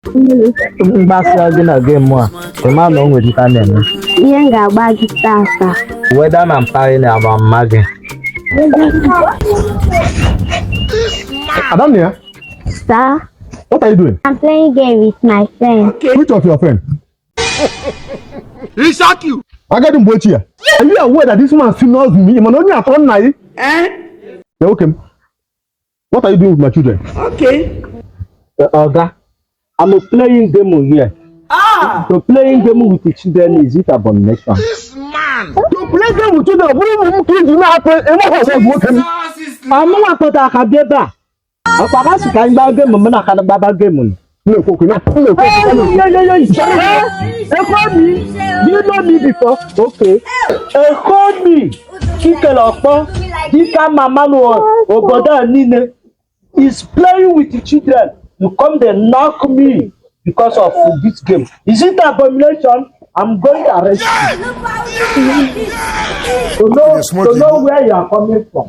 Mgbasa gị na game a, ịma na o nwere ike a na-eme. Ihe m ga-agba gị tata. Weda na mpaghara na-agba mma gị. Adamnia, Sir, what are you doing? I'm playing game with my friend. Which of your friend? He shock you. I got him both here. Are you aware that this man still knows me? Man, only at one night. Yeah, okay. What are you doing with my children? Okay. Oga, I'm playing game here. So playing game with the children is it abomination? This man. You play game with children. What do you happen? I'm not going to have a game. Ọ̀pá sì ká ń gbá géèmù mọ́ náà ká ń gbá géèmù ni. No, okay, no. Ẹ̀kọ́ mi, you know me before. Okay. Ẹ̀kọ́ mi, kíkẹ́ lọ́pọ̀, kíkà màmá nu ọ̀bọ̀dá nílé. He's playing with the children. You come there knock me because of this game. Is it abomination? I'm going to arrest you. To know where you are coming from.